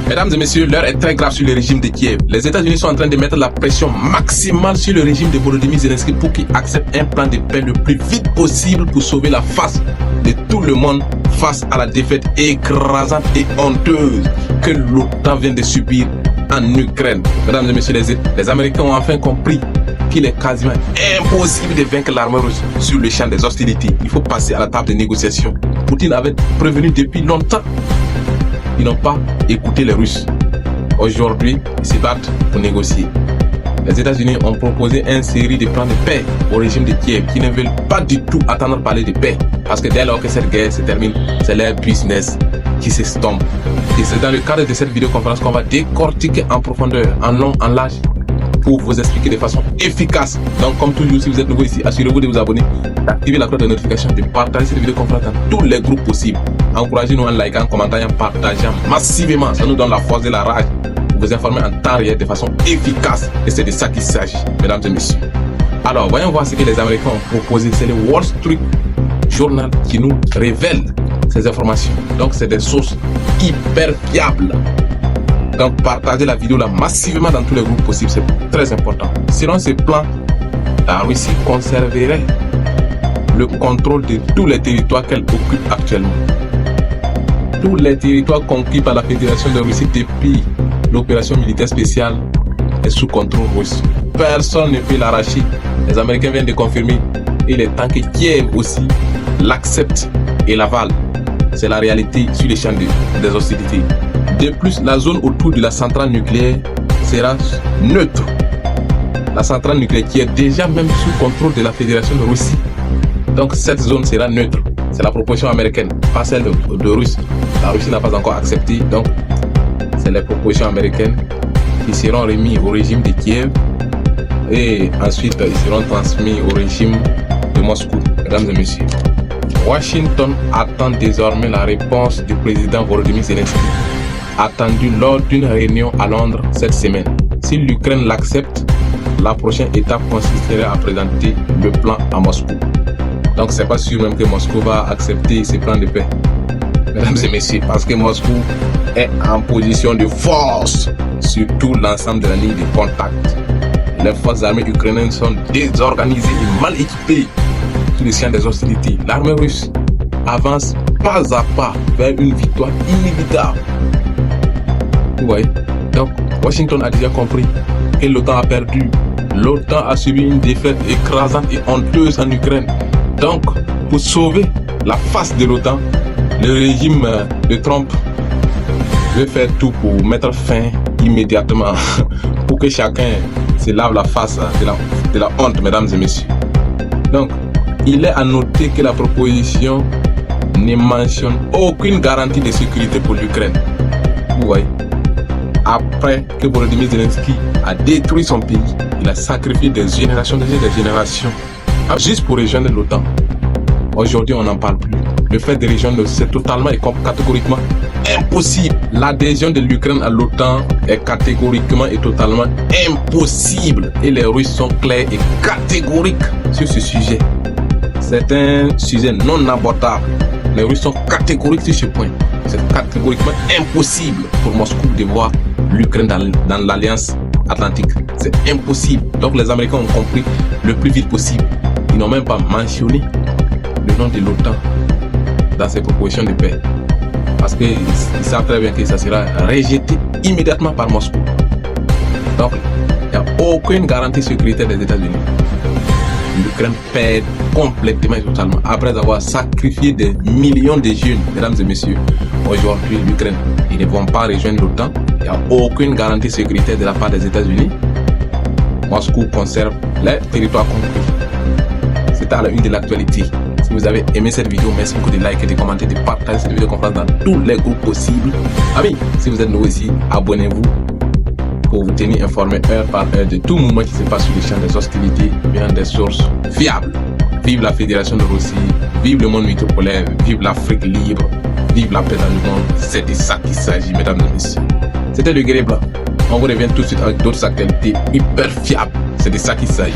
Mesdames et messieurs, l'heure est très grave sur le régime de Kiev. Les États-Unis sont en train de mettre la pression maximale sur le régime de Volodymyr Zelensky pour qu'il accepte un plan de paix le plus vite possible pour sauver la face de tout le monde face à la défaite écrasante et honteuse que l'OTAN vient de subir en Ukraine. Mesdames et messieurs, les Américains ont enfin compris qu'il est quasiment impossible de vaincre l'armée russe sur le champ des hostilités. Il faut passer à la table de négociation. Poutine avait prévenu depuis longtemps. Ils n'ont pas écouté les Russes. Aujourd'hui, ils se battent pour négocier. Les États-Unis ont proposé une série de plans de paix au régime de Kiev qui ne veulent pas du tout attendre parler de paix. Parce que dès lors que cette guerre se termine, c'est leur business qui s'estompe. Et c'est dans le cadre de cette vidéoconférence qu'on va décortiquer en profondeur, en long, en large, pour vous expliquer de façon efficace. Donc comme toujours, si vous êtes nouveau ici, assurez-vous de vous abonner, d'activer la cloche de notification, de partager cette vidéoconférence dans tous les groupes possibles. Encouragez-nous en likant, en commentant et en partageant massivement. Ça nous donne la force et la rage pour vous informer en temps réel de façon efficace. Et c'est de ça qu'il s'agit, mesdames et messieurs. Alors, voyons voir ce que les Américains ont proposé. C'est le Wall Street Journal qui nous révèle ces informations. Donc c'est des sources hyper fiables. Donc partagez la vidéo là massivement dans tous les groupes possibles, c'est très important. Selon ces plans, la Russie conserverait le contrôle de tous les territoires qu'elle occupe actuellement. Tous les territoires conquis par la Fédération de Russie depuis l'opération militaire spéciale est sous contrôle russe. Personne ne peut l'arracher. Les Américains viennent de confirmer. Il est temps que Kiev aussi l'accepte et l'avale. C'est la réalité sur les champs des hostilités. De plus, la zone autour de la centrale nucléaire sera neutre. La centrale nucléaire qui est déjà même sous contrôle de la Fédération de Russie. Donc cette zone sera neutre. C'est la proposition américaine, pas celle de Russie. La Russie n'a pas encore accepté. Donc c'est les propositions américaines qui seront remises au régime de Kiev. Et ensuite, ils seront transmis au régime de Moscou. Mesdames et messieurs, Washington attend désormais la réponse du président Volodymyr Zelensky, attendu lors d'une réunion à Londres cette semaine. Si l'Ukraine l'accepte, la prochaine étape consisterait à présenter le plan à Moscou. Donc c'est pas sûr même que Moscou va accepter ces plans de paix, mesdames et messieurs, parce que Moscou est en position de force sur tout l'ensemble de la ligne de contact. Les forces armées ukrainiennes sont désorganisées et mal équipées sur les champs des hostilités. L'armée russe avance pas à pas vers une victoire inévitable. Vous voyez? Donc Washington a déjà compris que l'OTAN a perdu. L'OTAN a subi une défaite écrasante et honteuse en Ukraine. Donc pour sauver la face de l'OTAN, le régime de Trump veut faire tout pour mettre fin immédiatement pour que chacun se lave la face de la honte, mesdames et messieurs. Donc il est à noter que la proposition ne mentionne aucune garantie de sécurité pour l'Ukraine. Vous voyez? Après que Volodymyr Zelensky a détruit son pays, il a sacrifié des générations juste pour rejoindre l'OTAN. Aujourd'hui, on n'en parle plus. Le fait de rejoindre, c'est totalement et catégoriquement impossible. L'adhésion de l'Ukraine à l'OTAN est catégoriquement et totalement impossible. Et les Russes sont clairs et catégoriques sur ce sujet. C'est un sujet non abordable. Les Russes sont catégoriques sur ce point. C'est catégoriquement impossible pour Moscou de voir l'Ukraine dans l'Alliance Atlantique. C'est impossible. Donc les Américains ont compris le plus vite possible. Ils n'ont même pas mentionné le nom de l'OTAN dans ces propositions de paix. Parce qu'ils savent très bien que ça sera rejeté immédiatement par Moscou. Donc il n'y a aucune garantie sécuritaire des États-Unis. L'Ukraine perd complètement et totalement après avoir sacrifié des millions de jeunes, mesdames et messieurs. Aujourd'hui, l'Ukraine, ils ne vont pas rejoindre l'OTAN. Il n'y a aucune garantie sécuritaire de la part des États-Unis. Moscou conserve les territoires conquis. C'est à la une de l'actualité. Si vous avez aimé cette vidéo, merci beaucoup de liker, de commenter, de partager cette vidéoconférence dans tous les groupes possibles. Amis, si vous êtes nouveau ici, abonnez-vous pour vous tenir informé heure par heure de tout mouvement qui se passe sur les champs des hostilités, bien des sources fiables. Vive la Fédération de Russie, vive le monde multipolaire, vive l'Afrique libre, vive la paix dans le monde. C'est de ça qu'il s'agit, mesdames et messieurs. C'était le Guerrier Blanc. On vous revient tout de suite avec d'autres actualités hyper fiables. C'est de ça qu'il s'agit.